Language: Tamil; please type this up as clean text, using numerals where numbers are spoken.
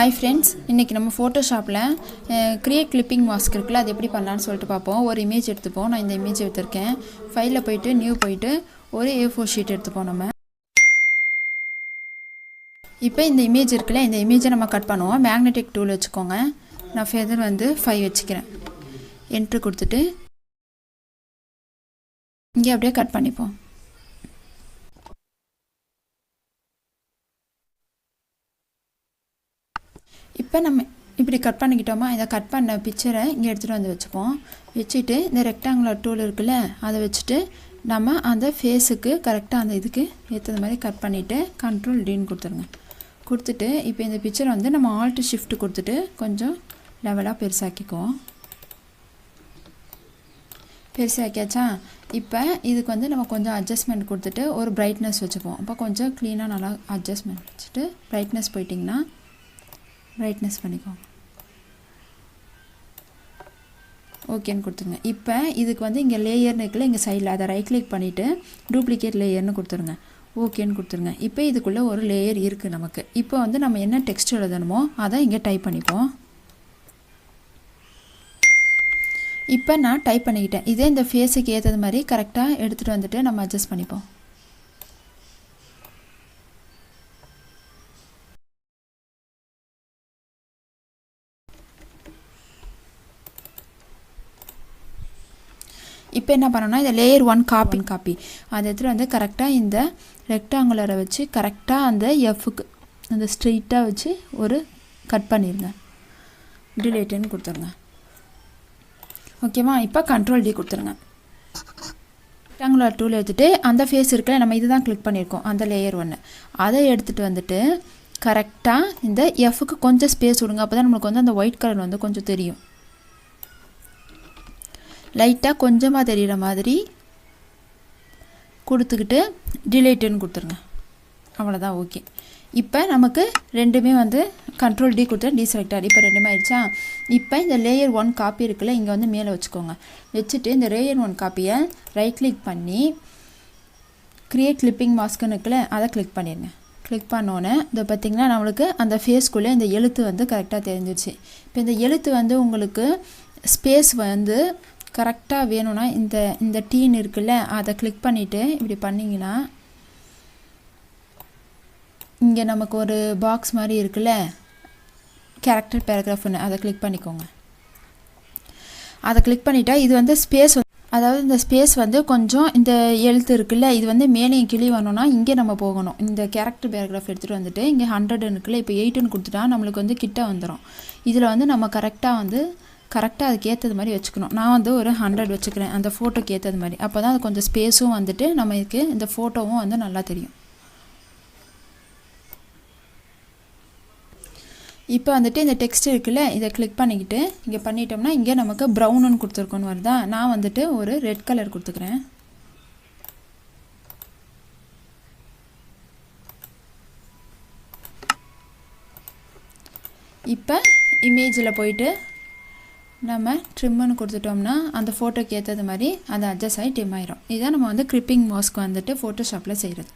ஹாய் ஃப்ரெண்ட்ஸ், இன்றைக்கி நம்ம ஃபோட்டோஷாப்பில் க்ரியேட் கிளிப்பிங் மாஸ்க் இருக்குல்ல, அது எப்படி பண்ணலான்னு சொல்லிட்டு பார்ப்போம். ஒரு இமேஜ் எடுத்துப்போம். நான் இந்த இமேஜ் எடுத்திருக்கேன். ஃபைலில் போய்ட்டு நியூ போய்ட்டு ஒரு A4 ஷீட் எடுத்துப்போம். நம்ம இப்போ இந்த இமேஜ் இருக்குல்ல, இந்த இமேஜை நம்ம கட் பண்ணுவோம். மேக்னெட்டிக் டூல் வச்சுக்கோங்க. நான் ஃபெதர் வந்து 5 வச்சுக்கிறேன். என்ட்ரு கொடுத்துட்டு இங்கே அப்படியே கட் பண்ணிப்போம். இப்போ நம்ம இப்படி கட் பண்ணிக்கிட்டோமா, இதை கட் பண்ண பிக்சரை இங்கே எடுத்துகிட்டு வந்து வச்சுப்போம். வச்சுட்டு இந்த ரெக்டாங்குலர் டூல் இருக்குல்ல, அதை வச்சுட்டு நம்ம அந்த ஃபேஸுக்கு கரெக்டாக அந்த இதுக்கு ஏற்றது மாதிரி கட் பண்ணிவிட்டு Ctrl Dன்னு கொடுத்துருங்க. கொடுத்துட்டு இப்போ இந்த பிக்சரை வந்து நம்ம Alt Shift கொடுத்துட்டு கொஞ்சம் லெவலாக பெருசாக்கிக்குவோம். பெருசாக்கியாச்சா? இப்போ இதுக்கு வந்து நம்ம கொஞ்சம் அட்ஜஸ்ட்மெண்ட் கொடுத்துட்டு ஒரு பிரைட்னஸ் வச்சுப்போம். அப்போ கொஞ்சம் க்ளீனாக நல்லா அட்ஜஸ்ட்மெண்ட் வச்சுட்டு பிரைட்னஸ் போயிட்டிங்கன்னா பிரைட்னஸ் பண்ணிக்கோங்க. ஓகேன்னு கொடுத்துருங்க. இப்போ இதுக்கு வந்து இங்கே லேயர்னு இருக்குல்ல, இங்கே சைடில் அதை ரைட் கிளிக் பண்ணிவிட்டு டூப்ளிகேட் லேயர்னு கொடுத்துருங்க. ஓகேன்னு கொடுத்துருங்க. இப்போ இதுக்குள்ளே ஒரு லேயர் இருக்குது நமக்கு. இப்போ வந்து நம்ம என்ன டெக்ஸ்ட் எழுதணுமோ அதை இங்கே டைப் பண்ணிப்போம். இப்போ நான் டைப் பண்ணிக்கிட்டேன். இதே இந்த ஃபேஸுக்கு ஏற்றது மாதிரி கரெக்டாக எடுத்துகிட்டு வந்துட்டு நம்ம அட்ஜஸ்ட் பண்ணிப்போம். இப்போ என்ன பண்ணோன்னா, இந்த லேயர் 1 காப்பி அதை எடுத்துகிட்டு வந்து கரெக்டாக இந்த ரெக்டாங்குலரை வச்சு கரெக்டாக அந்த எஃப்க்கு அந்த ஸ்ட்ரெயிட்டாக வச்சு ஒரு கட் பண்ணிடுங்க. டிலேட்டுன்னு கொடுத்துருங்க. ஓகேவா? இப்போ Ctrl D கொடுத்துருங்க. ரெக்டாங்குலர் டூல் எடுத்துகிட்டு அந்த ஃபேஸ் இருக்குல்ல, நம்ம இதுதான் கிளிக் பண்ணியிருக்கோம், அந்த லேயர் 1 அதை எடுத்துகிட்டு வந்துட்டு கரெக்டாக இந்த எஃப்க்கு கொஞ்சம் ஸ்பேஸ் விடுங்க. அப்போ தான் நம்மளுக்கு வந்து அந்த ஒயிட் கலர் வந்து கொஞ்சம் தெரியும். லைட்டாக கொஞ்சமாக தெரிகிற மாதிரி கொடுத்துக்கிட்டு டிலேட்டுன்னு கொடுத்துருங்க. அவ்வளோதான். ஓகே. இப்போ நமக்கு ரெண்டுமே வந்து Ctrl D கொடுத்து டீசெலக்ட் இப்போ ரெண்டுமே ஆயிடுச்சா? இப்போ இந்த லேயர் 1 காப்பி இருக்குல்ல, இங்கே வந்து மேலே வச்சுக்கோங்க. வச்சுட்டு இந்த லேயர் 1 காப்பியை ரைட் கிளிக் பண்ணி க்ரியேட் கிளிப்பிங் மாஸ்க்குன்னு இருக்குல்ல, அதை கிளிக் பண்ணிடுங்க. கிளிக் பண்ணோன்னே இதை பார்த்திங்கன்னா நம்மளுக்கு அந்த ஃபேஸ்க்குள்ளே இந்த எழுத்து வந்து கரெக்டாக தெரிஞ்சிடுச்சு. இப்போ இந்த எழுத்து வந்து உங்களுக்கு ஸ்பேஸ் வந்து கரெக்டாக வேணும்னா இந்த டீன் இருக்குல்ல, அதை கிளிக் பண்ணிவிட்டு இப்படி பண்ணிங்கன்னா இங்கே நமக்கு ஒரு பாக்ஸ் மாதிரி இருக்குல்ல, கேரக்டர் பேராகிராஃப்னு, அதை கிளிக் பண்ணிக்கோங்க. அதை கிளிக் பண்ணிட்டா இது வந்து ஸ்பேஸ், அதாவது இந்த ஸ்பேஸ் வந்து கொஞ்சம் இந்த எழுத்து இருக்குல்ல, இது வந்து மேலேயும் கிளி வரணும்னா இங்கே நம்ம போகணும். இந்த கேரக்டர் பேராகிராஃப் எடுத்துகிட்டு வந்துட்டு இங்கே 100 இருக்குல்ல, இப்போ 8ன்னு கொடுத்துட்டா நம்மளுக்கு வந்து கிட்ட வந்துடும். இதில் வந்து நம்ம கரெக்டாக அதுக்கு ஏற்றது மாதிரி வச்சுக்கணும். நான் வந்து ஒரு 100 வச்சுக்கிறேன், அந்த ஃபோட்டோக்கு ஏற்றது மாதிரி. அப்போ தான் அது கொஞ்சம் ஸ்பேஸும் வந்துட்டு நமக்கு இந்த ஃபோட்டோவும் வந்து நல்லா தெரியும். இப்போ வந்துட்டு இந்த டெக்ஸ்ட் இருக்குல்ல, இதை கிளிக் பண்ணிக்கிட்டு இங்கே பண்ணிட்டோம்னா இங்கே நமக்கு ப்ரௌனுன்னு கொடுத்துருக்கோன்னு வருதா? நான் வந்துட்டு ஒரு ரெட் கலர் கொடுத்துக்கிறேன். இப்போ இமேஜில் போயிட்டு நம்ம ட்ரிம்முன்னு கொடுத்துட்டோம்னா அந்த ஃபோட்டோக்கு ஏற்றது மாதிரி அதை அட்ஜஸ்ட் ஆகி டிம் ஆயிரும். இதுதான் நம்ம வந்து கிளிப்பிங் மாஸ்க் வந்துட்டு ஃபோட்டோஷாப்பில் செய்கிறது.